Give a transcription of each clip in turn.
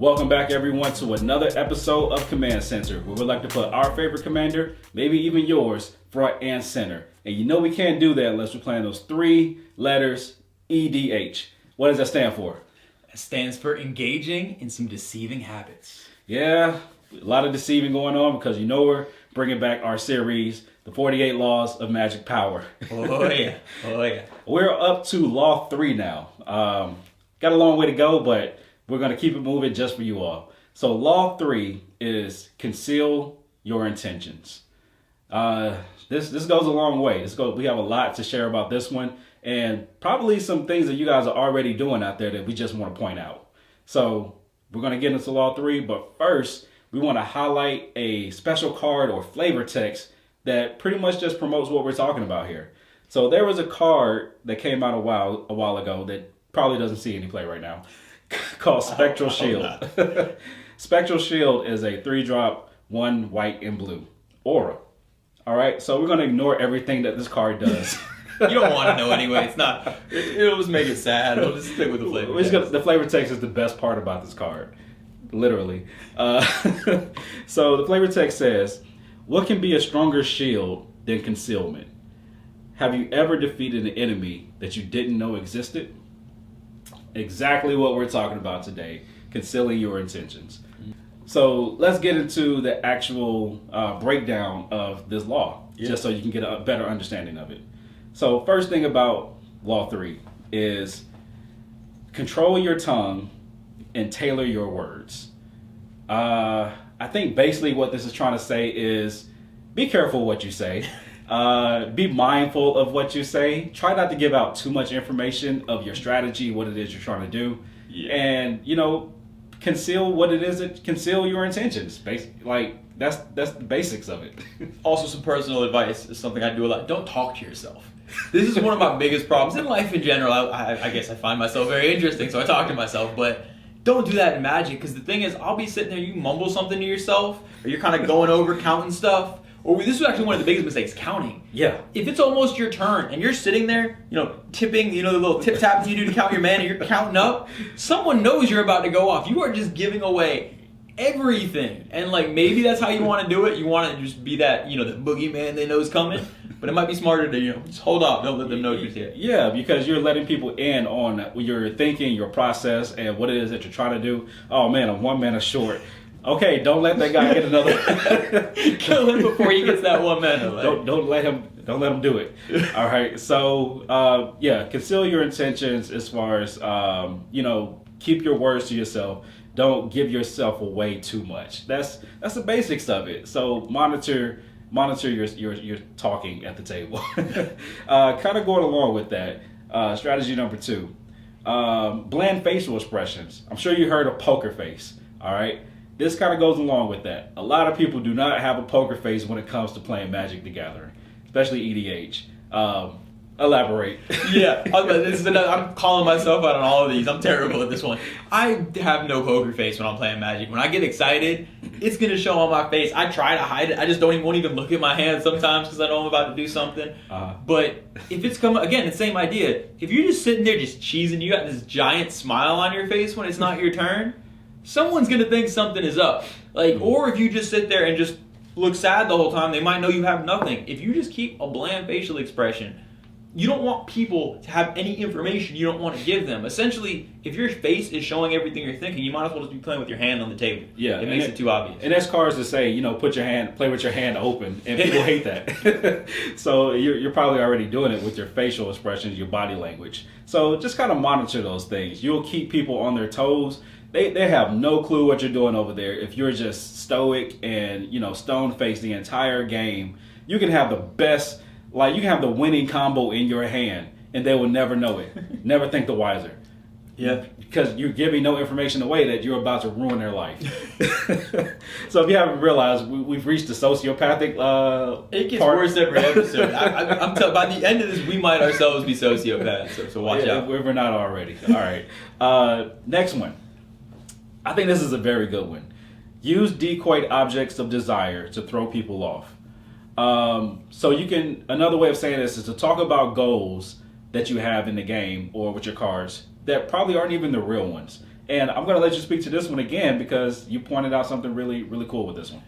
Welcome back, everyone, to another episode of Command Center, where we like to put our favorite commander, maybe even yours, front and center. And you know we can't do that unless we're playing those 3 letters EDH. What does that stand for? It stands for engaging in some deceiving habits. Yeah, a lot of deceiving going on because you know we're bringing back our series, The 48 Laws of Magic Power. Oh yeah, oh yeah. We're up to Law 3 now. Got a long way to go, but we're going to keep it moving just for you all. So Law 3 is conceal your intentions. This goes a long way. We have a lot to share about this one, and probably some things that you guys are already doing out there that we just want to point out. So we're going to get into Law 3, but first we want to highlight a special card or flavor text that pretty much just promotes what we're talking about here. So there was a card that came out a while ago that probably doesn't see any play right now, called Spectral Shield. Spectral Shield is a 3-drop, 1 white and blue aura. All right, so we're going to ignore everything that this card does. You don't want to know anyway. It's not. It'll just make it sad. We'll just stick with the flavor text. The flavor text is the best part about this card, literally. So the flavor text says, "What can be a stronger shield than concealment? Have you ever defeated an enemy that you didn't know existed?" Exactly what we're talking about today, concealing your intentions. So let's get into the actual breakdown of this law, just so you can get a better understanding of it. So first thing about Law 3 is control your tongue and tailor your words. I think basically what this is trying to say is be careful what you say. Be mindful of what you say. Try not to give out too much information of your strategy, what it is you're trying to do. Yeah. And, conceal what it is, conceal your intentions. Basically, like, that's the basics of it. Also, some personal advice is something I do a lot. Don't talk to yourself. This is one of my biggest problems in life in general. I guess I find myself very interesting, so I talk to myself, but don't do that in Magic, because the thing is, I'll be sitting there, you mumble something to yourself, or you're kind of going over counting stuff. Or this is actually one of the biggest mistakes, counting. Yeah. If it's almost your turn and you're sitting there, tipping, the little tip taps you do to count your mana, and you're counting up, someone knows you're about to go off. You are just giving away everything. And maybe that's how you want to do it. You want to just be that, the boogeyman they know is coming. But it might be smarter to, just hold off. Don't let them know you're here. Yeah, because you're letting people in on your thinking, your process, and what it is that you're trying to do. Oh man, I'm 1 mana short. Okay, don't let that guy get another. Kill him before he gets that 1 mana. Don't let him do it. All right. So conceal your intentions as far as keep your words to yourself. Don't give yourself away too much. That's the basics of it. So monitor your talking at the table. Kind of going along with that. Strategy number 2. Bland facial expressions. I'm sure you heard of poker face. All right. This kind of goes along with that. A lot of people do not have a poker face when it comes to playing Magic the Gathering, especially EDH. Elaborate. Yeah, I'm calling myself out on all of these. I'm terrible at this one. I have no poker face when I'm playing Magic. When I get excited, it's going to show on my face. I try to hide it. I just won't even look at my hand sometimes because I know I'm about to do something. But if it's coming, again, the same idea. If you're just sitting there just cheesing, you got this giant smile on your face when it's not your turn, someone's going to think something is up. Or if you just sit there and just look sad the whole time, they might know you have nothing. If you just keep a bland facial expression, you don't want people to have any information you don't want to give them. Essentially, if your face is showing everything you're thinking, you might as well just be playing with your hand on the table. Yeah, it makes it too obvious. And there's cards that say, play with your hand open, and people hate that. So you're probably already doing it with your facial expressions, your body language. So just kind of monitor those things. You'll keep people on their toes. They have no clue what you're doing over there. If you're just stoic and, stone-faced the entire game, you can have the best, you can have the winning combo in your hand, and they will never know it. Never think the wiser. Yeah. Because you're giving no information away that you're about to ruin their life. So if you haven't realized, we've reached the sociopathic it gets worse every episode. I'm by the end of this, we might ourselves be sociopaths, so watch out. If we're not already. All right. Next one. I think this is a very good one. Use decoy objects of desire to throw people off. So another way of saying this is to talk about goals that you have in the game or with your cards that probably aren't even the real ones. And I'm going to let you speak to this one again because you pointed out something really, really cool with this one.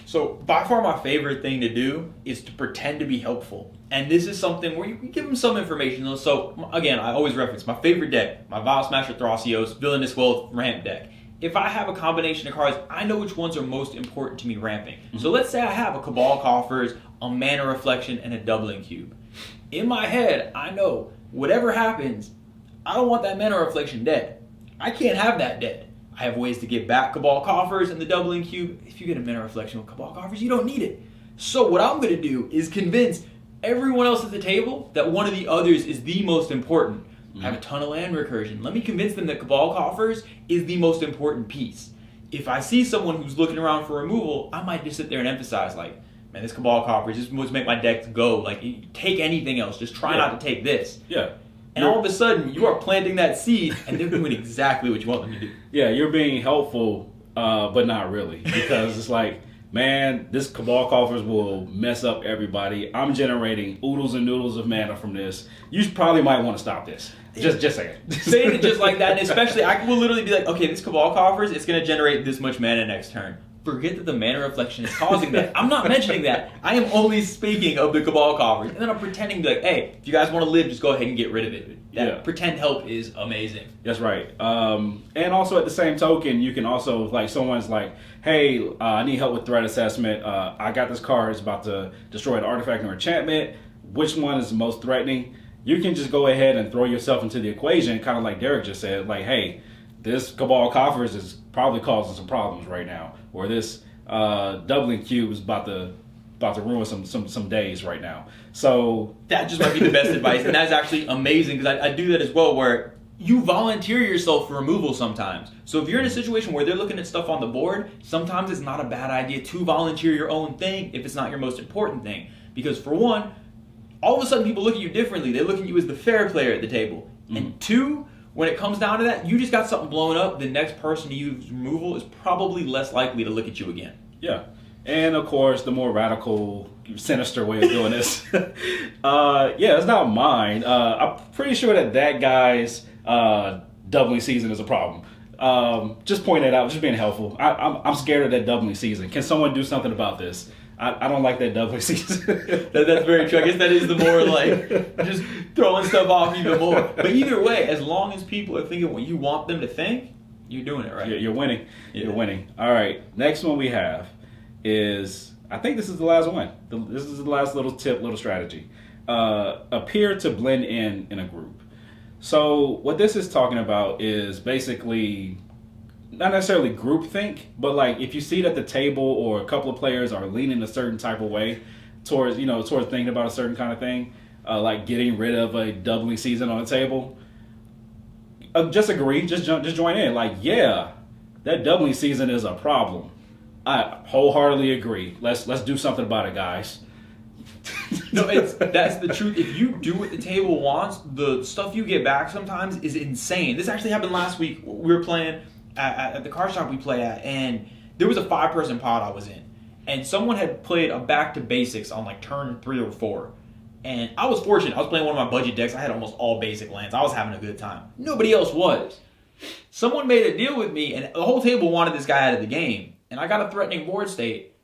So by far my favorite thing to do is to pretend to be helpful. And this is something where you give them some information. So again, I always reference my favorite deck, my Vile Smasher Thrasios, Villainous Wealth ramp deck. If I have a combination of cards, I know which ones are most important to me ramping. So let's say I have a Cabal Coffers, a Mana Reflection, and a Doubling Cube. In my head, I know whatever happens, I don't want that Mana Reflection dead. I can't have that dead. I have ways to get back Cabal Coffers and the Doubling Cube. If you get a Mana Reflection with Cabal Coffers, you don't need it. So what I'm going to do is convince everyone else at the table that one of the others is the most important. I have a ton of land recursion. Let me convince them that Cabal Coffers is the most important piece. If I see someone who's looking around for removal, I might just sit there and emphasize, like, man, this Cabal Coffers, this must make my deck go. Like, take anything else. Just try not to take this. Yeah. And all of a sudden, you are planting that seed, and they're doing exactly what you want them to do. Yeah, you're being helpful, but not really. Because it's like, man, this Cabal Coffers will mess up everybody. I'm generating oodles and noodles of mana from this. You probably might want to stop this. Just saying. Saying it just like that, and especially, I will literally be like, okay, this Cabal Coffers, it's going to generate this much mana next turn. Forget that the Mana Reflection is causing that. I'm not mentioning that. I am only speaking of the Cabal Coffers. And then I'm pretending to be like, hey, if you guys want to live, just go ahead and get rid of it. That pretend help is amazing. That's right. And also at the same token, you can also, like, someone's like, hey, I need help with threat assessment. I got this card. It's about to destroy an artifact or enchantment. Which one is the most threatening? You can just go ahead and throw yourself into the equation, kind of like Derek just said. Like, hey, this Cabal Coffers is probably causing some problems right now. Or this Doubling Cube is about to ruin some days right now. So that just might be the best advice, and that's actually amazing because I do that as well, where you volunteer yourself for removal sometimes. So if you're in a situation where they're looking at stuff on the board, sometimes it's not a bad idea to volunteer your own thing if it's not your most important thing. Because for one, all of a sudden people look at you differently. They look at you as the fair player at the table. And two, when it comes down to that, you just got something blown up, the next person to use removal is probably less likely to look at you again. Yeah. And of course, the more radical, sinister way of doing this. It's not mine. I'm pretty sure that guy's doubling season is a problem. Just pointing it out, just being helpful. I'm scared of that doubling season. Can someone do something about this? I don't like that doubling season. That's very true. I guess that is the more like just throwing stuff off even more. But either way, as long as people are thinking what you want them to think, you're doing it right. You're winning. Yeah. You're winning. All right. Next one we have is, I think this is the last one. This is the last little tip, little strategy. Appear to blend in a group. So what this is talking about is basically not necessarily groupthink, but like if you see that the table or a couple of players are leaning a certain type of way towards thinking about a certain kind of thing, like getting rid of a doubling season on the table, just agree, just join in. Like, yeah, that doubling season is a problem. I wholeheartedly agree. Let's do something about it, guys. No, that's the truth. If you do what the table wants, the stuff you get back sometimes is insane. This actually happened last week. We were playing at the card shop we play at, and there was a 5-person pod I was in, and someone had played a back to basics on like turn 3 or 4, and I was fortunate. I was playing one of my budget decks. I had almost all basic lands. I was having a good time. Nobody else was. Someone made a deal with me, and the whole table wanted this guy out of the game, and I got a threatening board state,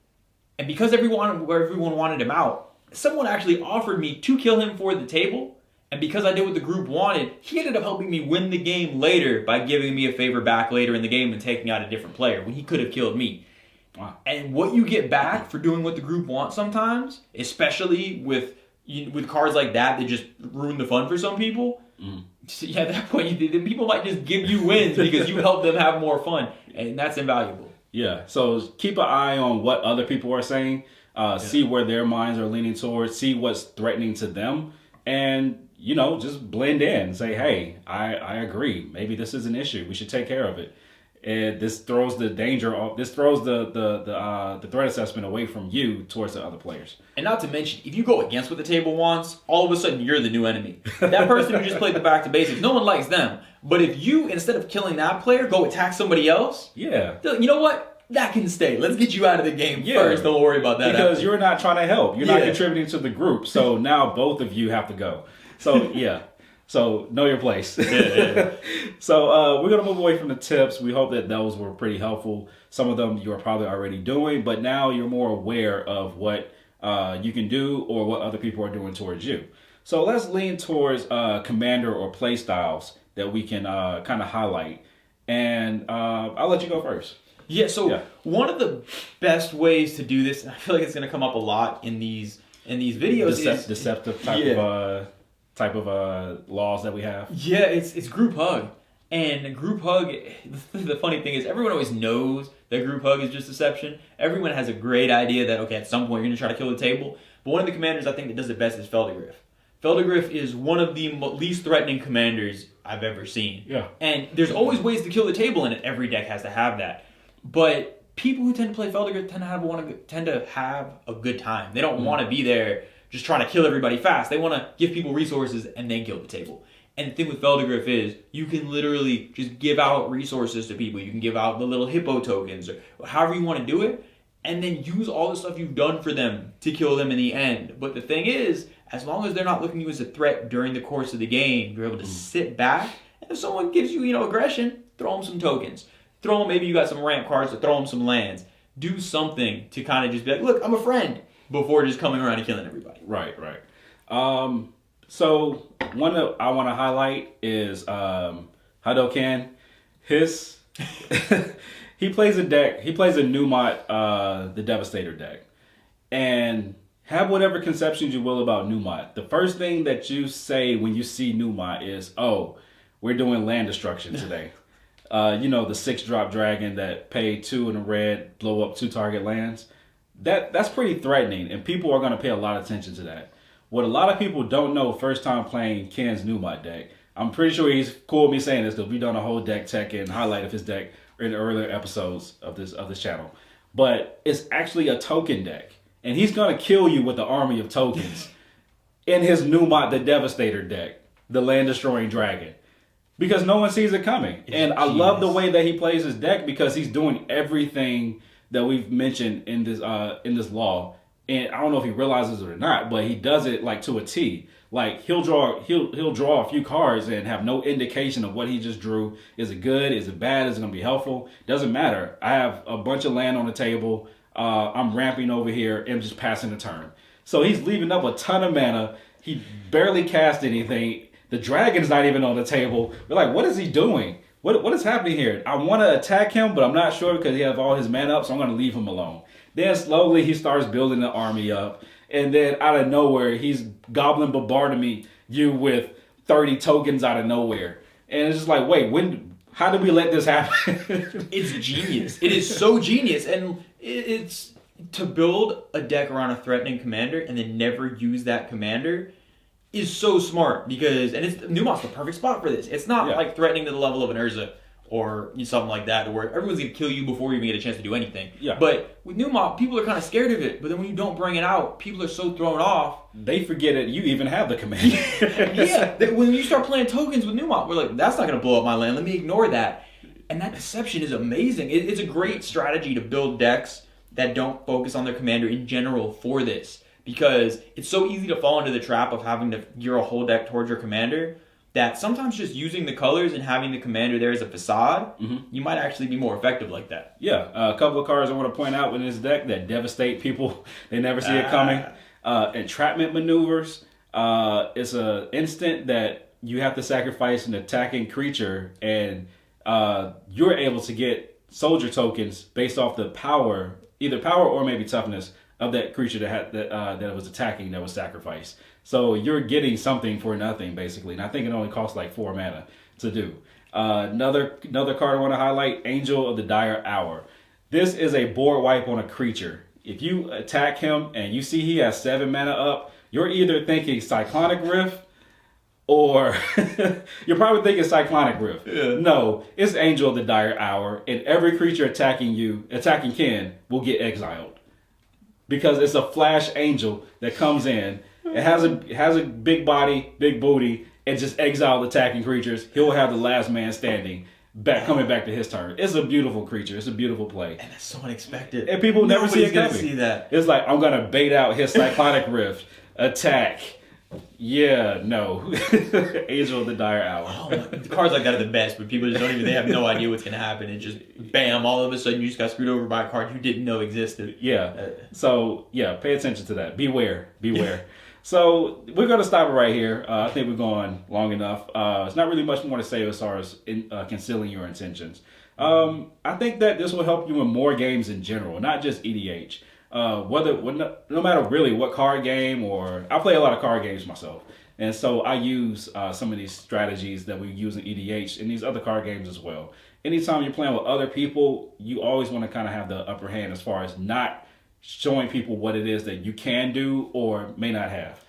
and because everyone wanted him out, someone actually offered me to kill him for the table. And because I did what the group wanted, he ended up helping me win the game later by giving me a favor back later in the game and taking out a different player when he could have killed me. Wow. And what you get back for doing what the group wants sometimes, especially with cards like that just ruin the fun for some people, at that point, people might just give you wins because you help them have more fun. And that's invaluable. Yeah, so keep an eye on what other people are saying, see where their minds are leaning towards, see what's threatening to them, and just blend in and say, hey, I agree. Maybe this is an issue. We should take care of it. And this throws the danger off. This throws the threat assessment away from you towards the other players. And not to mention, if you go against what the table wants, all of a sudden you're the new enemy. That person who just played the back to basics, no one likes them. But if you, instead of killing that player, go attack somebody else, you know what? That can stay. Let's get you out of the game first. Don't worry about that. Because you're not trying to help. You're not contributing to the group. So now both of you have to go. So, yeah. So know your place. Yeah. So we're going to move away from the tips. We hope that those were pretty helpful. Some of them you are probably already doing, but now you're more aware of what you can do or what other people are doing towards you. So let's lean towards commander or play styles that we can kind of highlight. And I'll let you go first. Yeah, so one of the best ways to do this, and I feel like it's going to come up a lot in these videos, is deceptive type of laws that we have. Yeah, it's group hug. And group hug, the funny thing is everyone always knows that group hug is just deception. Everyone has a great idea that, okay, at some point you're going to try to kill the table. But one of the commanders I think that does it best is Feldergriff. Feldergriff is one of the least threatening commanders I've ever seen. Yeah. And there's always ways to kill the table in it. Every deck has to have that. But people who tend to play Feldergriff tend to have a good time. They don't want to be there just trying to kill everybody fast. They want to give people resources and then kill the table. And the thing with Feldergriff is you can literally just give out resources to people. You can give out the little hippo tokens or however you want to do it, and then use all the stuff you've done for them to kill them in the end. But the thing is, as long as they're not looking at you as a threat during the course of the game, you're able to sit back, and if someone gives you, aggression, throw them some tokens. Throw them, maybe you got some ramp cards, or throw them some lands. Do something to kind of just be like, look, I'm a friend, before just coming around and killing everybody. Right. So one that I want to highlight is Hadoken. He plays a deck. He plays a Numot, the Devastator deck, and have whatever conceptions you will about Numot. The first thing that you say when you see Numot is, "Oh, we're doing land destruction today." The 6-drop dragon that pay 2 in a red, blow up 2 target lands. That's pretty threatening, and people are going to pay a lot of attention to that. What a lot of people don't know first time playing Ken's Numot deck, I'm pretty sure he's cool with me saying this because we've done a whole deck tech and highlight of his deck in earlier episodes of this channel. But it's actually a token deck, and he's going to kill you with an army of tokens in his Numot the Devastator deck, the land destroying dragon. Because no one sees it coming. And I love the way that he plays his deck because he's doing everything that we've mentioned in this law. And I don't know if he realizes it or not, but he does it like to a T. Like he'll draw a few cards and have no indication of what he just drew. Is it good? Is it bad? Is it going to be helpful? Doesn't matter. I have a bunch of land on the table. I'm ramping over here and just passing the turn. So he's leaving up a ton of mana. He barely cast anything. The dragon's not even on the table. We're like, what is he doing? What is happening here? I want to attack him, but I'm not sure because he has all his mana up, so I'm going to leave him alone. Then slowly he starts building the army up. And then out of nowhere, he's goblin bombarding you with 30 tokens out of nowhere. And it's just like, wait, how did we let this happen? It's genius. It is so genius. And it's to build a deck around a threatening commander and then never use that commander is so smart because, and Numot's the perfect spot for this. It's not like threatening to the level of an Urza or something like that where everyone's going to kill you before you even get a chance to do anything. Yeah. But with Numot, people are kind of scared of it. But then when you don't bring it out, people are so thrown off. They forget it. You even have the commander. When you start playing tokens with Numot, we're like, that's not going to blow up my land. Let me ignore that. And that deception is amazing. It's a great strategy to build decks that don't focus on their commander in general for this. Because it's so easy to fall into the trap of having to gear a whole deck towards your commander that sometimes just using the colors and having the commander there as a facade, you might actually be more effective like that. Yeah, a couple of cards I want to point out in this deck that devastate people. They never see it coming. Entrapment Maneuvers. It's an instant that you have to sacrifice an attacking creature, and you're able to get soldier tokens based off the power, either power or maybe toughness, of that creature that was attacking that was sacrificed. So you're getting something for nothing, basically. And I think it only costs like 4 mana to do. Another card I want to highlight, Angel of the Dire Hour. This is a board wipe on a creature. If you attack him and you see he has 7 mana up, you're either thinking Cyclonic Rift or you're probably thinking Cyclonic Rift. Yeah. No, it's Angel of the Dire Hour, and every creature attacking Ken will get exiled. Because it's a flash angel that comes in. It has a big body, big booty, and just exile attacking creatures. He'll have the last man standing coming back to his turn. It's a beautiful creature. It's a beautiful play. And it's so unexpected. And people never see it coming. See that. It's like, I'm going to bait out his Cyclonic Rift, attack, Yeah, no. Angel of the Dire Hour. Oh my, cards like that are the best, but people just don't even, they have no idea what's going to happen. It just, bam, all of a sudden you just got screwed over by a card you didn't know existed. Yeah. So, yeah, pay attention to that. Beware. So, we're going to stop it right here. I think we're going long enough. It's not really much more to say as far as concealing your intentions. I think that this will help you in more games in general, not just EDH. No matter really what card game, or I play a lot of card games myself, and so I use some of these strategies that we use in EDH and these other card games as well. Anytime you're playing with other people, you always want to kind of have the upper hand as far as not showing people what it is that you can do or may not have.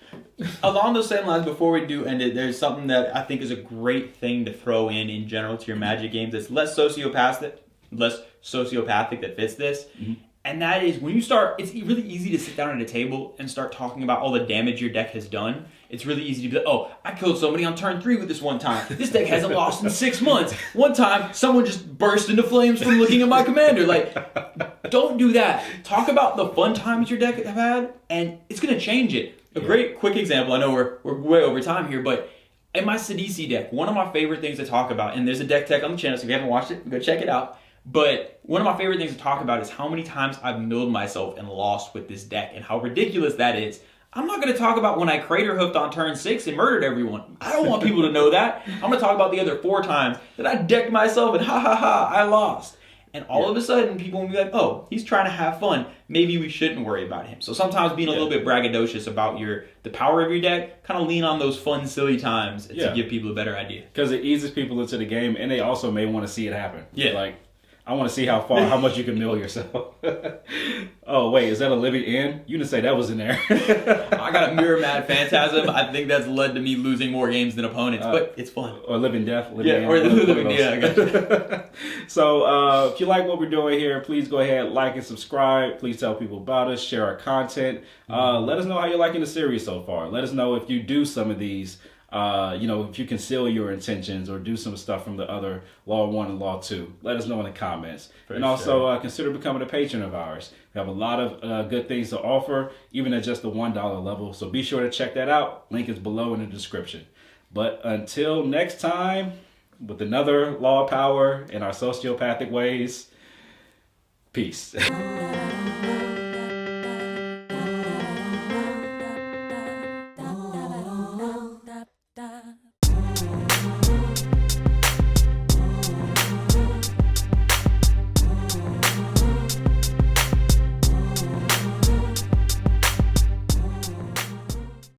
Along those same lines, before we do end it, there's something that I think is a great thing to throw in general to your Magic games that's less sociopathic that fits this. Mm-hmm. And that is when you start, it's really easy to sit down at a table and start talking about all the damage your deck has done. It's really easy to be like, oh, I killed somebody on turn 3 with this one time. This deck hasn't lost in 6 months. One time, someone just burst into flames from looking at my commander. Like, don't do that. Talk about the fun times your deck have had, and it's going to change it. A great quick example, I know we're way over time here, but in my Sidisi deck, one of my favorite things to talk about, and there's a deck tech on the channel, so if you haven't watched it, go check it out. But one of my favorite things to talk about is how many times I've milled myself and lost with this deck and how ridiculous that is. I'm not going to talk about when I crater hoofed on turn 6 and murdered everyone. I don't want people to know that. I'm going to talk about the other 4 times that I decked myself and I lost. And all of a sudden, people will be like, oh, he's trying to have fun. Maybe we shouldn't worry about him. So sometimes being a little bit braggadocious about the power of your deck, kind of lean on those fun, silly times to give people a better idea. Because it eases people into the game, and they also may want to see it happen. Yeah. Like, I want to see how much you can mill yourself. Oh, wait, is that a living end? You didn't say that was in there. I got a Mirror Mad Phantasm. I think that's led to me losing more games than opponents, but it's fun. Or living death. I got you. So, if you like what we're doing here, please go ahead, like and subscribe. Please tell people about us, share our content. Let us know how you're liking the series so far. Let us know if you do some of these. If you conceal your intentions or do some stuff from the other Law 1 and Law 2, let us know in the comments. Also, consider becoming a patron of ours. We have a lot of good things to offer, even at just the $1 level. So be sure to check that out. Link is below in the description. But until next time, with another Law of Power in our sociopathic ways, peace.